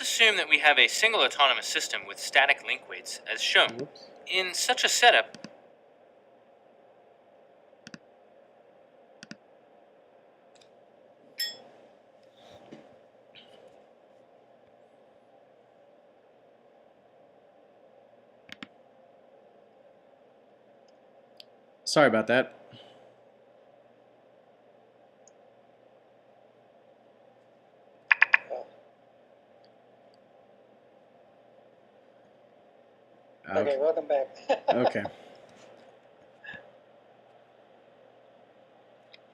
Let's assume that we have a single autonomous system with static link weights as shown. Whoops. In such a setup, Sorry about that. Okay, welcome back. Okay.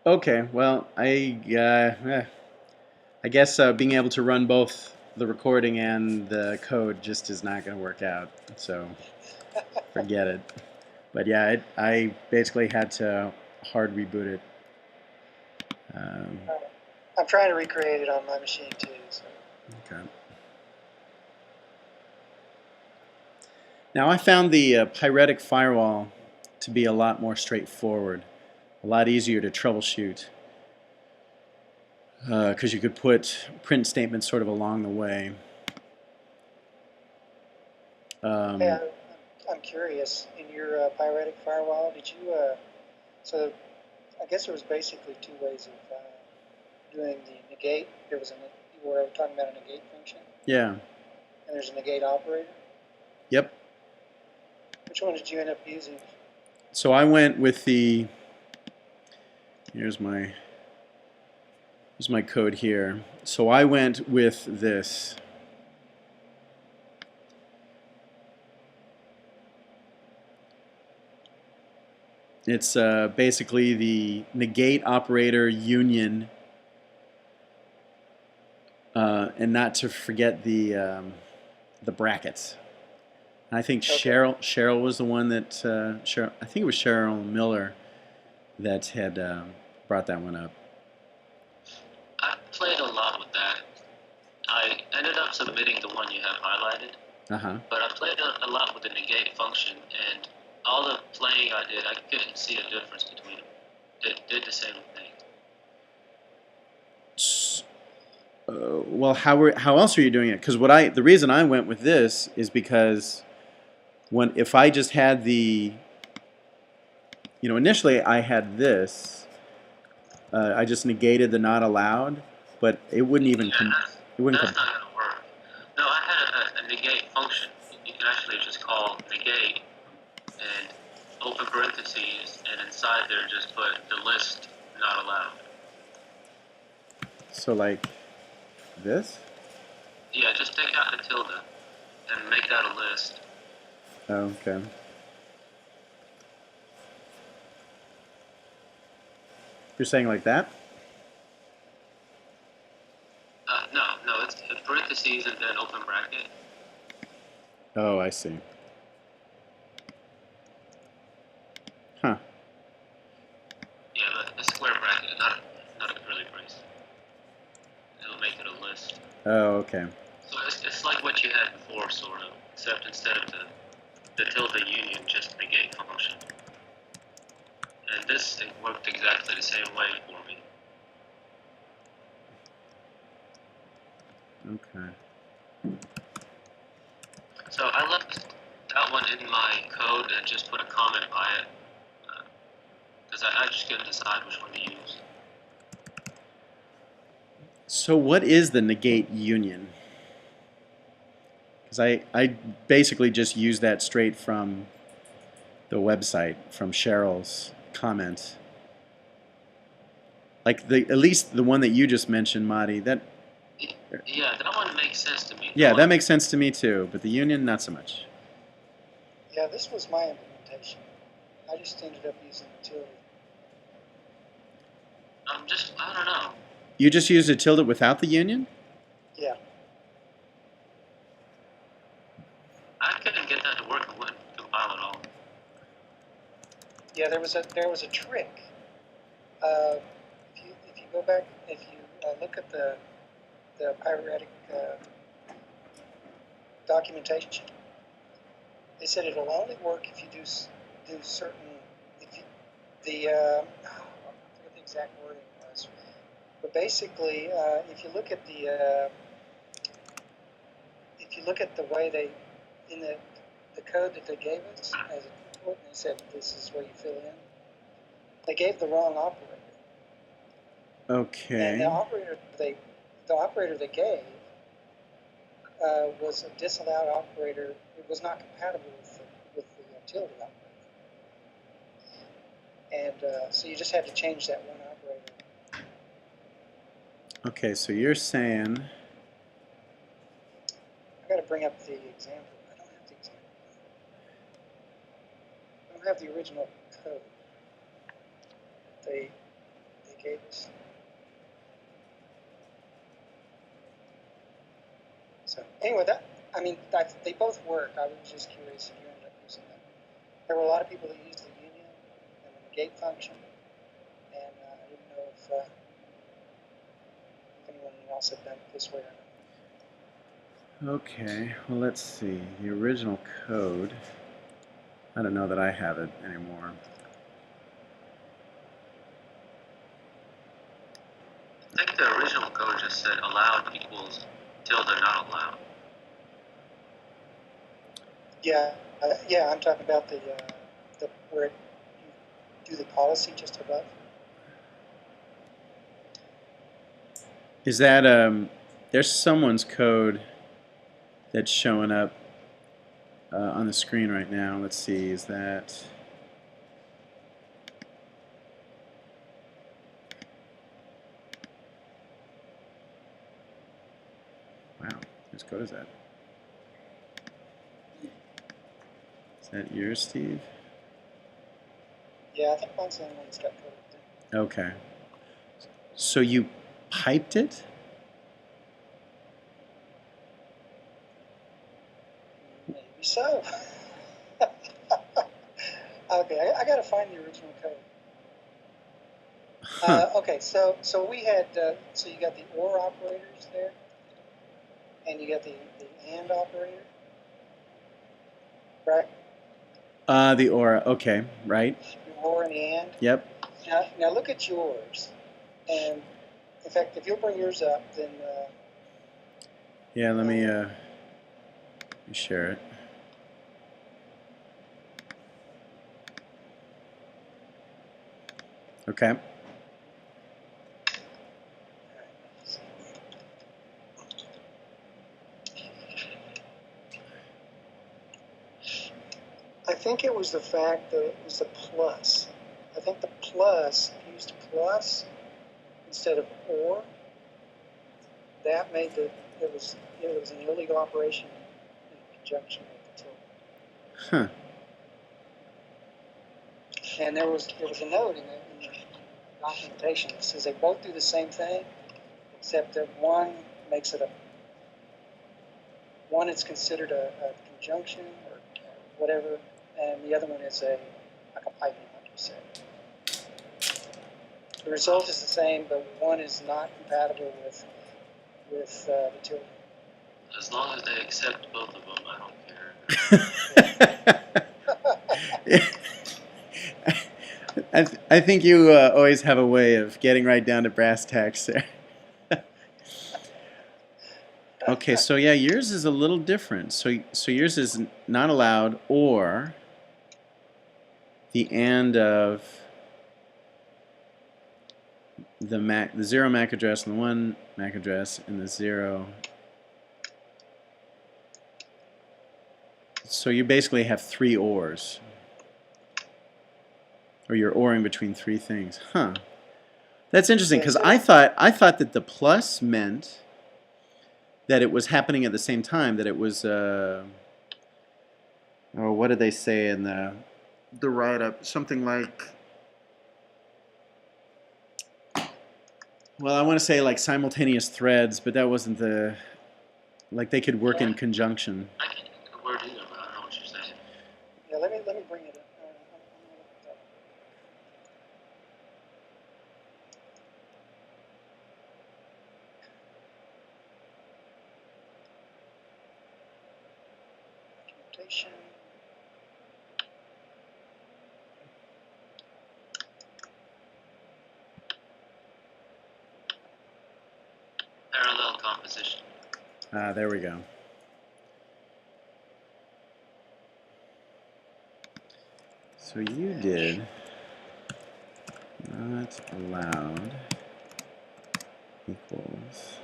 Okay, well, I guess being able to run both the recording and the code just is not going to work out, so forget it. But yeah, I basically had to hard reboot it. I'm trying to recreate it on my machine too. So. Okay. Now I found the Pyretic firewall to be a lot more straightforward, a lot easier to troubleshoot, because you could put print statements sort of along the way. Yeah, I'm curious. In your Pyretic firewall, did you? So I guess there was basically two ways of doing the negate. There was you were talking about a negate function. Yeah. And there's a negate operator. Yep. Which one did you end up using? So I went with the. Here's my code here. So I went with this. It's basically the negate operator union, and not to forget the brackets. I think Okay. Cheryl was the one that I think it was Cheryl Miller that had brought that one up. I played a lot with that. I ended up submitting the one you have highlighted, but I played a lot with the negate function, and all the playing I did, I couldn't see a difference between them. It did the same thing. Well, how else are you doing it? Because the reason I went with this is because if I just had the, initially I had this, I just negated the not allowed, but it wouldn't even come. It wouldn't That's not going to work. No, I had a negate function. You can actually just call negate and open parentheses, and inside there just put the list not allowed. So like this? Yeah, just take out the tilde and make that a list. Oh, okay. You're saying like that? No, it's parentheses and then open bracket. Oh, I see. Huh. Yeah, the square bracket, not a curly brace. It'll make it a list. Oh, okay. So it's like what you had before, sort of, except instead of the tilde union, just negate function. And this worked exactly the same way for me. Okay. So I left that one in my code and just put a comment by it, because I just couldn't decide which one to use. So what is the negate union? Because I basically just used that straight from the website, from Cheryl's comment. Like at least the one that you just mentioned, Madi, that. Yeah, that one makes sense to me. Yeah, that makes sense to me too, but the union, not so much. Yeah, this was my implementation. I just ended up using the tilde. I don't know. You just used a tilde without the union? Yeah. I couldn't get that to work. It wouldn't compile at all. Yeah, there was a trick. If you go back, if you look at the Pyretic documentation, they said it'll only work if you do certain. If you, I forget the exact wording was, but basically, if you look at the look at the way they, in the code that they gave us as a input, and they said this is where you fill in. They gave the wrong operator. Okay. And the operator they gave was a disallowed operator. It was not compatible with the utility operator. And so you just had to change that one operator. Okay, so you're saying... I got to bring up the example. I don't have the example. I don't have the original code they gave us. So anyway, they both work. I was just curious if you ended up using them. There were a lot of people that used the union and the negate function, and I didn't know if anyone else had done it this way or not. Okay, well, let's see. The original code, I don't know that I have it anymore. I think the original code just said allowed equals till they're not allowed. Yeah, I'm talking about the where you do the policy just above. Is that, there's someone's code that's showing up on the screen right now. Let's see, is that... Wow, whose code is that? Is that yours, Steve? Yeah, I think mine's the only one that's got code there. Okay. So you piped it? Maybe so. Okay, I got to find the original code. Huh. Okay, so we had so you got the OR operators there, and you got the AND operator, right? The OR, okay, right. The OR and the AND. Yep. Now look at yours, and in fact, if you'll bring yours up, then. Yeah, let me share it. Okay. I think it was the fact that it was the plus. I think the plus used plus instead of or. That made it was an illegal operation in conjunction with the tool. Huh. And there was a note in the documentation that says they both do the same thing, except that one makes it one is considered a conjunction or whatever, and the other one is like a piping, like you said. The result is the same, but one is not compatible with the two. As long as they accept both of them, I don't care. I think you always have a way of getting right down to brass tacks there. Okay, so yeah, yours is a little different. So yours is not allowed, or the AND of the 0 MAC address and the 1 MAC address and the 0. So you basically have 3 ORs. Or you're ORing between 3 things. Huh. That's interesting, because I thought that the plus meant that it was happening at the same time, that it was oh, what did they say in the write-up? Something like, well, I want to say like simultaneous threads, but that wasn't the, like they could work in conjunction. I can't get the word either, but I know what you're saying. Yeah, let me bring it up. Documentation. Parallel composition. There we go. So you did not allowed equals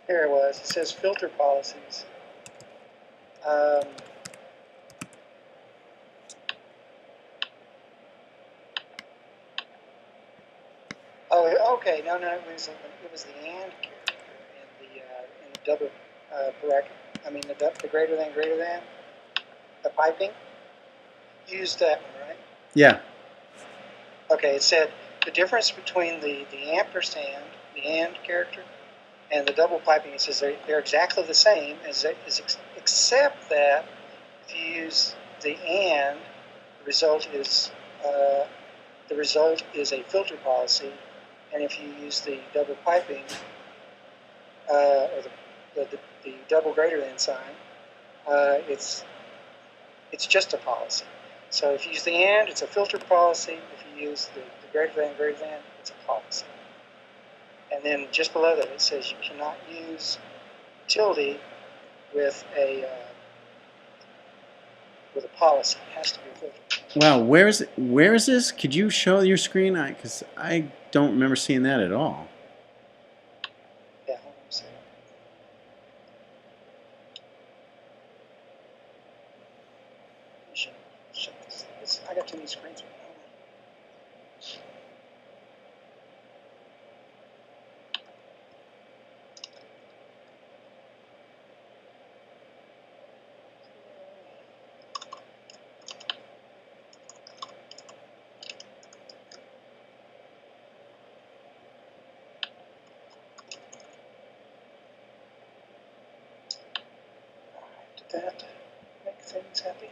here it was. It says filter policies. Oh, okay. No, it was the and character in the double bracket. I mean the greater than the piping. You used that one, right? yeah. Okay. It said the difference between the ampersand, the and character, and the double piping. It says they're exactly the same except that if you use the and, the result is a filter policy, and if you use the double piping or the double greater than sign, it's just a policy. So if you use the and, it's a filter policy. If you use the greater than, it's a policy. And then just below that, it says you cannot use tilde with a policy. It has to be a filter. Wow, where is this? Could you show your screen? Because I don't remember seeing that at all. Yeah, hold on a second. I got too many screens. Did that make things happy?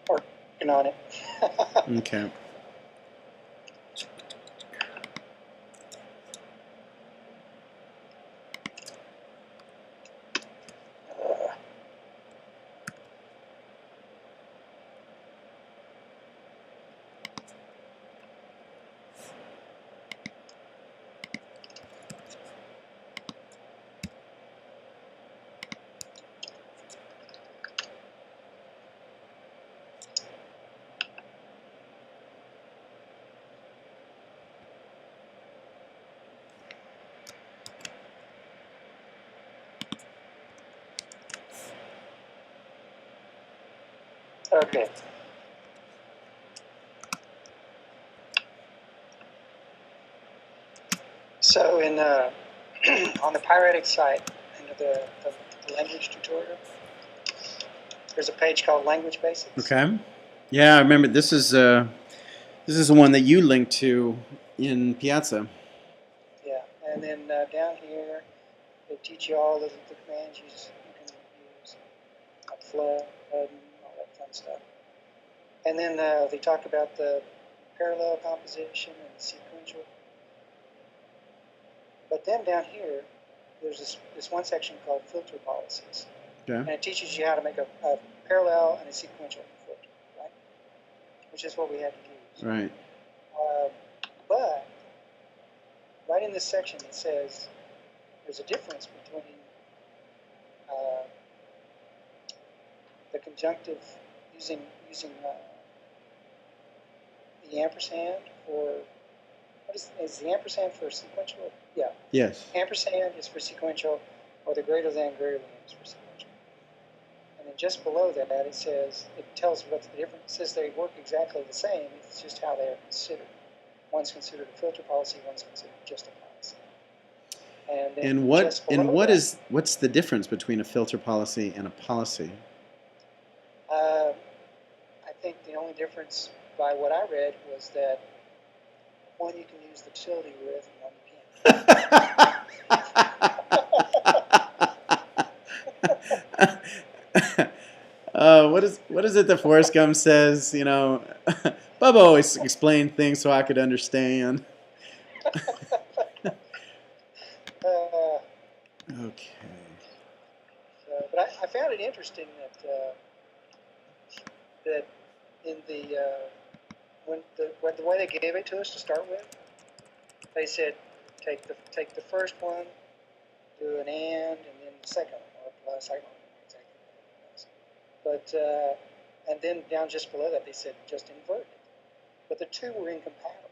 Working on it. Okay. Okay. So in on the Pyretic site, under the language tutorial, there's a page called Language Basics. Okay. Yeah, I remember this is the one that you linked to in Piazza. Yeah, and then down here, they teach you all the commands you can use, like flood and all that fun stuff. And then they talk about the parallel composition and sequential. But then down here, there's this one section called filter policies. Okay. And it teaches you how to make a parallel and a sequential filter, right? Which is what we had to use. Right. But right in this section, it says there's a difference between the conjunctive using the ampersand for, what is the ampersand for sequential? Yeah. Yes. Ampersand is for sequential, or the greater than is for sequential. And then just below that, it says, it tells what's the difference. It says they work exactly the same. It's just how they are considered. One's considered a filter policy, one's considered just a policy. And what's the difference between a filter policy and a policy? I think the only difference by what I read was that one you can use the tilde with and one you can't. What is it that Forrest Gump says? You know, Bubba always explained things so I could understand. Okay. But I found it interesting that in the when the way they gave it to us to start with, they said take the first one, do an and then the second one, or plus. I don't know exactly what it was. But and then down just below that, they said just invert it. But the two were incompatible,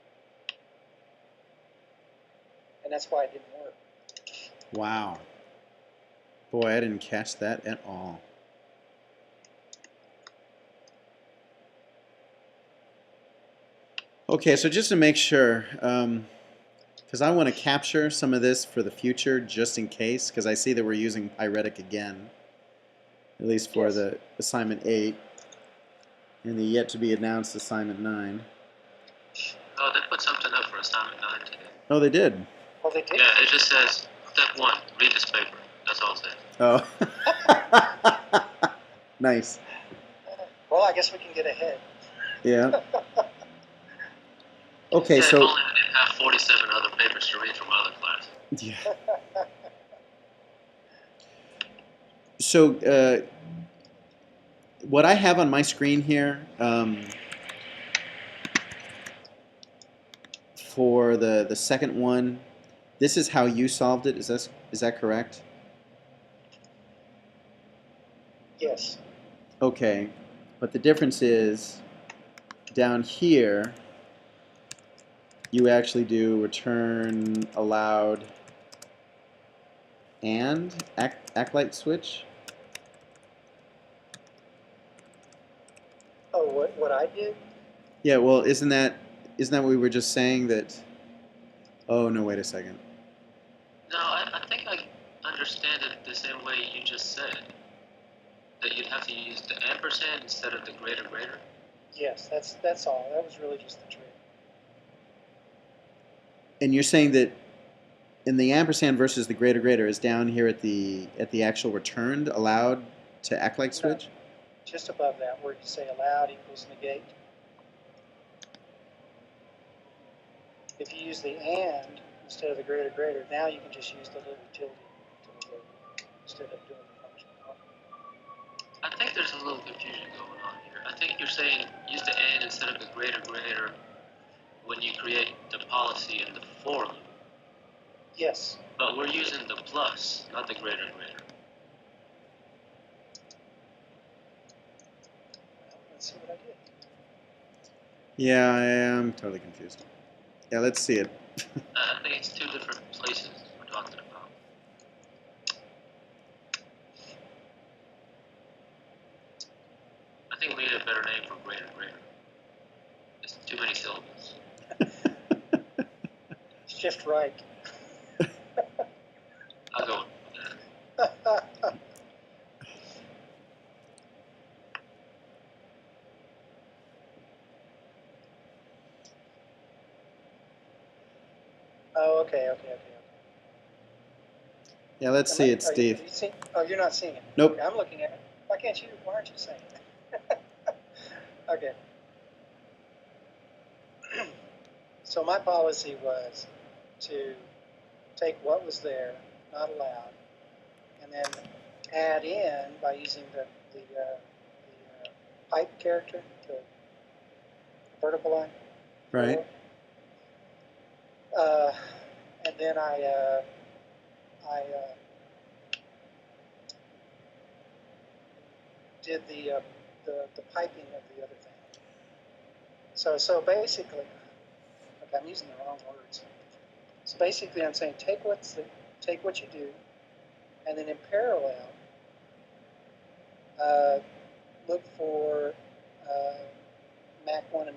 and that's why it didn't work. Wow. Boy, I didn't catch that at all. Okay, so just to make sure, because I want to capture some of this for the future, just in case, because I see that we're using Pyretic again, at least for Yes. the assignment 8, and the yet to be announced assignment 9. Oh, they put something up for assignment 9 today. Oh, they did? Well, they did. Yeah, it just says, step 1, read this paper. That's all it says. Oh. Nice. Well, I guess we can get ahead. Yeah. Okay, If so... only we didn't have 47 other papers to read from other classes. Yeah. So, what I have on my screen here for the second one, this is how you solved it. Is that correct? Yes. Okay, but the difference is down here you actually do return allowed and act light switch. Oh, what I did? Yeah, well, isn't that what we were just saying that? Oh no, wait a second. No, I think I understand it the same way you just said. That you'd have to use the ampersand instead of the greater greater. Yes, that's all. That was really just the trick. And you're saying that in the ampersand versus the greater greater is down here at the actual returned allowed to act like switch? No, just above that, where you say allowed equals negate. If you use the and instead of the greater greater, now you can just use the little tilde to negate instead of doing the function. I think there's a little confusion going on here. I think you're saying use the and instead of the greater greater when you create the policy in the for loop. Yes. But we're using the plus, not the greater greater. Well, let's see what I did. Yeah, I am totally confused. Yeah, let's see it. I think it's two different places we're talking about. I think we need a better name for greater greater. It's too many syllables. Shift right. I'll go with that. Oh, okay. Yeah, let's see it, Have Steve. you seen? Oh, you're not seeing it. Nope. Okay, I'm looking at it. Why can't you? Why aren't you seeing it? Okay. So my policy was to take what was there, not allowed, and then add in by using the pipe character, the vertical line. Right. And then I did the piping of the other thing. So basically, okay, I'm using the wrong words. So basically, I'm saying take what you do, and then in parallel, look for Mac 1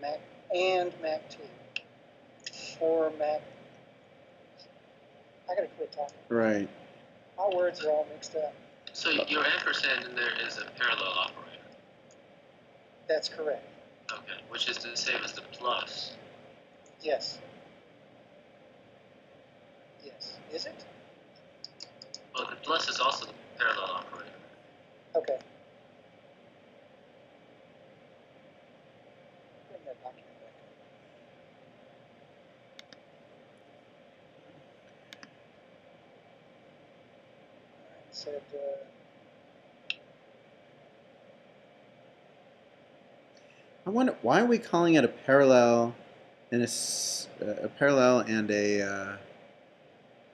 and Mac 2, or Mac. I gotta quit talking. Right. My words are all mixed up. So your ampersand in there is a parallel operator. That's correct. Okay, which is the same as the plus. Yes. Yes. Is it? Well, the plus is also the parallel operator. Okay. Bring that document said, I wonder why are we calling it a parallel and a parallel and a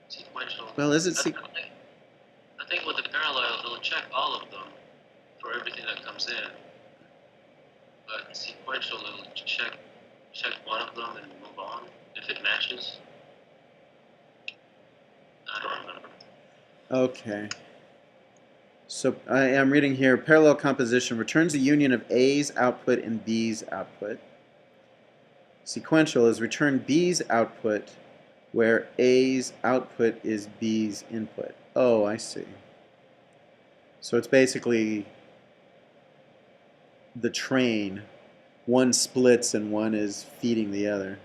sequential. well, is it I think with the parallel, it'll check all of them for everything that comes in. But sequential, it'll check one of them and move on if it matches. I don't remember. Okay. So I am reading here, parallel composition returns a union of A's output and B's output. Sequential is return B's output where A's output is B's input. Oh, I see. So it's basically the train. One splits and one is feeding the other.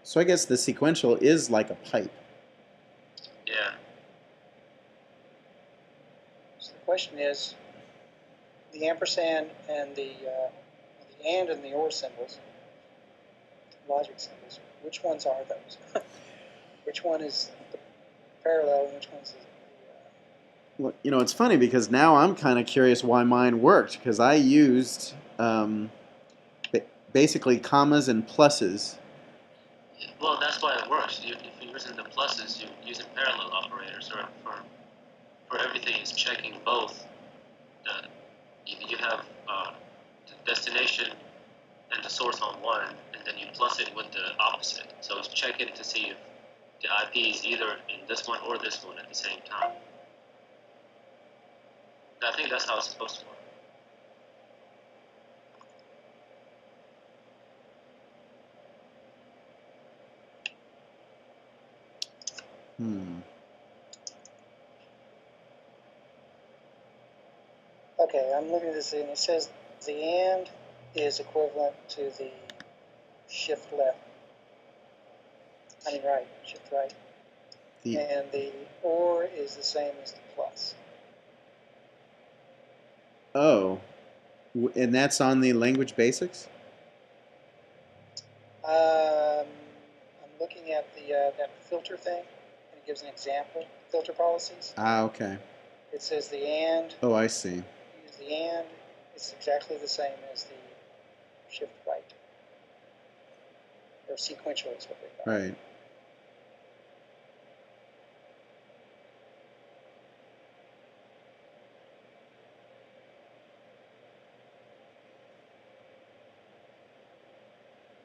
So I guess the sequential is like a pipe. Yeah. so the question is, the ampersand and the and the or symbols, logic symbols, which ones are those? Which one is the parallel and which one's the Well, you know, it's funny because now I'm kind of curious why mine worked, because I used basically commas and pluses. Well, that's why it works. If you're using the pluses, you're using parallel operators, or for everything, it's checking both. You have the destination and the source on one, and then you plus it with the opposite. So it's checking to see if the IP is either in this one or this one at the same time. I think that's how it's supposed to work. Okay, I'm looking at this and it says the and is equivalent to the shift left. I mean right, shift right. And the or is the same as the plus. Oh, and that's on the language basics? I'm looking at the that filter thing, and it gives an example, filter policies. Ah, okay. It says the and. Oh, I see. Use the and. It's exactly the same as the shift right. Or sequential is what they call it. Right.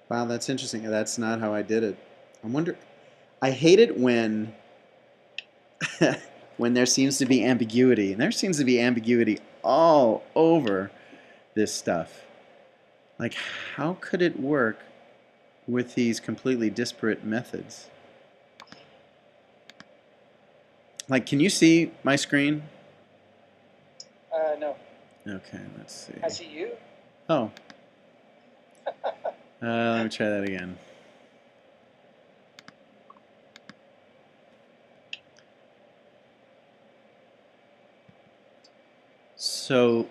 Wow, that's interesting. That's not how I did it. I wonder. I hate it when when there seems to be ambiguity, and there seems to be ambiguity all over this stuff. Like, how could it work with these completely disparate methods? Like, can you see my screen? No. Okay, let's see. I see you. Oh. Let me try that again. So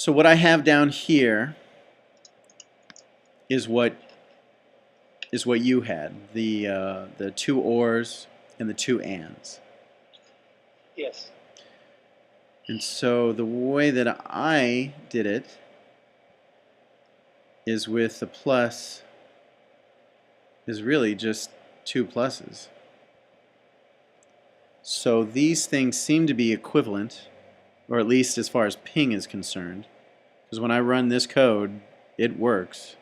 what I have down here is what you had, the two ors and the two ands. Yes. And so the way that I did it is with the plus is really just two pluses. So these things seem to be equivalent, or at least as far as ping is concerned, because when I run this code, it works.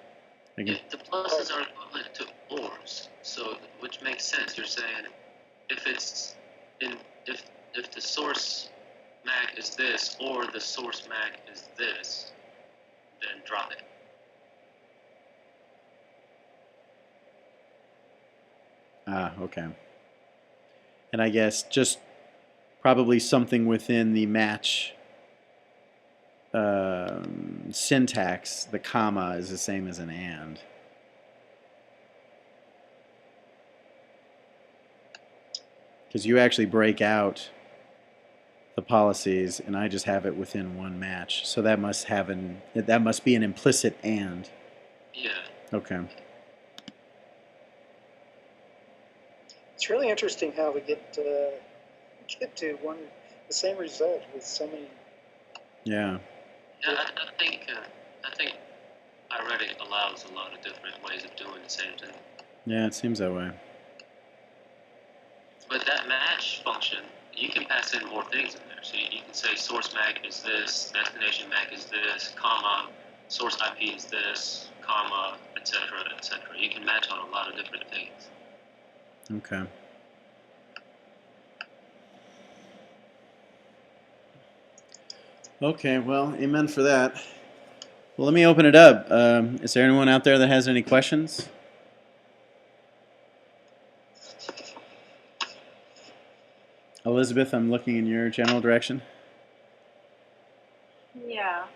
The pluses are equivalent to ors, so which makes sense. You're saying if it's if the source MAC is this or the source MAC is this, then drop it. Ah, okay. And I guess just probably something within the match syntax, the comma is the same as an and. Because you actually break out the policies, and I just have it within one match. So that must be an implicit and. Yeah. Okay. It's really interesting how we get to the same result with so many. Yeah. Yeah, I think Pyretic allows a lot of different ways of doing the same thing. Yeah, it seems that way. But that match function, you can pass in more things in there. So you can say source MAC is this, destination MAC is this, comma, source IP is this, comma, etc., etc. You can match on a lot of different things. Okay. Okay, well, amen for that. Well, let me open it up. Is there anyone out there that has any questions? Elizabeth, I'm looking in your general direction. Yeah,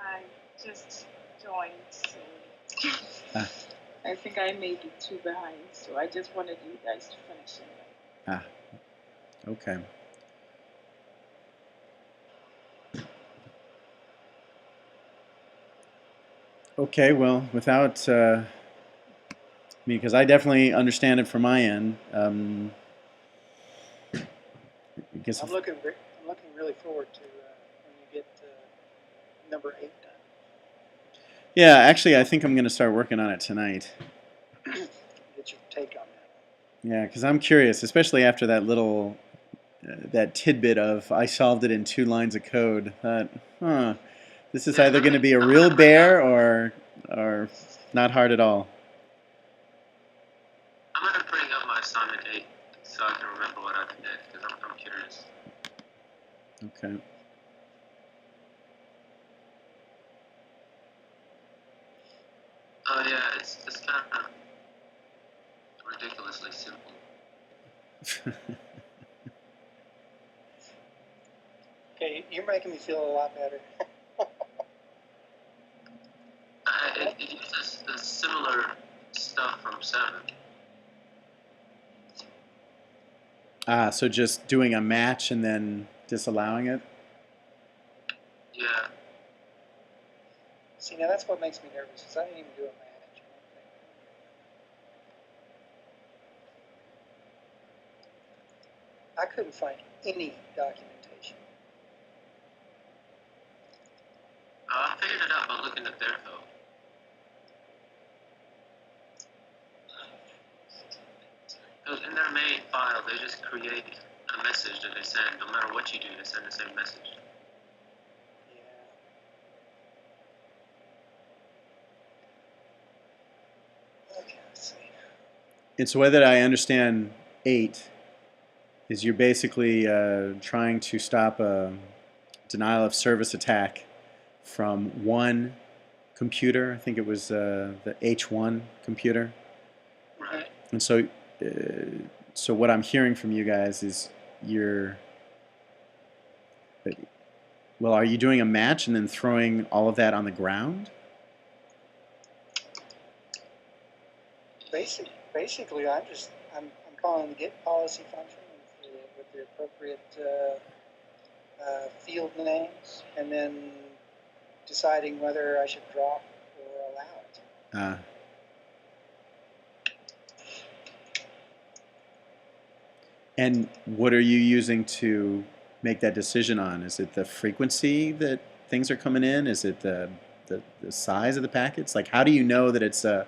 I just joined, so I think I may be 2 behind, so I just wanted you guys to finish it. Okay. Okay, well, without, because I definitely understand it from my end. I guess I'm looking really forward to when you get number 8 done. Yeah, actually, I think I'm going to start working on it tonight. Get your take on that. Yeah, because I'm curious, especially after that little, that tidbit of I solved it in 2 lines of code. That, this is either going to be a real bear or not hard at all. I'm going to bring up my assignment 8 so I can remember what I did because I'm curious. Okay. Oh yeah, it's kind of ridiculously simple. Okay, you're making me feel a lot better. It uses the similar stuff from 7. So just doing a match and then disallowing it? Yeah. See, now that's what makes me nervous, because I didn't even do a match. I couldn't find any documentation. I figured it out by looking at their code. Because in their main file, they just create a message that they send. No matter what you do, they send the same message. Yeah. Okay, let's see. And so whether I understand 8 is you're basically trying to stop a denial of service attack from one computer. I think it was the H1 computer. Right. And so, so what I'm hearing from you guys is well, are you doing a match and then throwing all of that on the ground? Basically, I'm calling the get policy function with the appropriate field names, and then deciding whether I should drop or allow it. And what are you using to make that decision on? Is it the frequency that things are coming in? Is it the size of the packets? Like, how do you know that it's a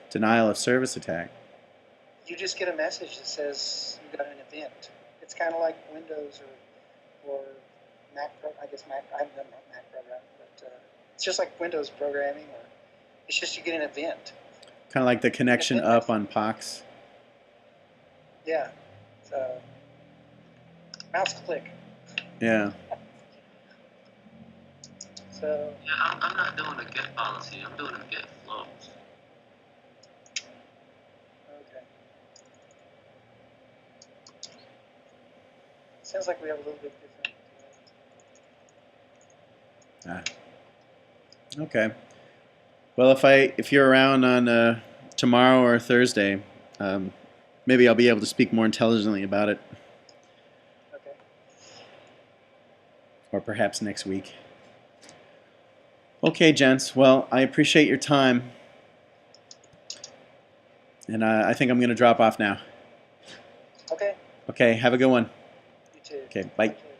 denial of service attack? You just get a message that says you got an event. It's kind of like Windows or Mac. I guess Mac. I haven't done Mac programming, but it's just like Windows programming. Or it's just you get an event. Kind of like the connection up on POX. Yeah. So mouse click. Yeah. So. Yeah, I'm not doing a get policy. I'm doing a get flows. Okay. Sounds like we have a little bit different. Okay. Well, if you're around on tomorrow or Thursday, maybe I'll be able to speak more intelligently about it. Okay. Or perhaps next week. Okay, gents. Well, I appreciate your time. And I think I'm going to drop off now. Okay, have a good one. You too. Okay, bye. Okay.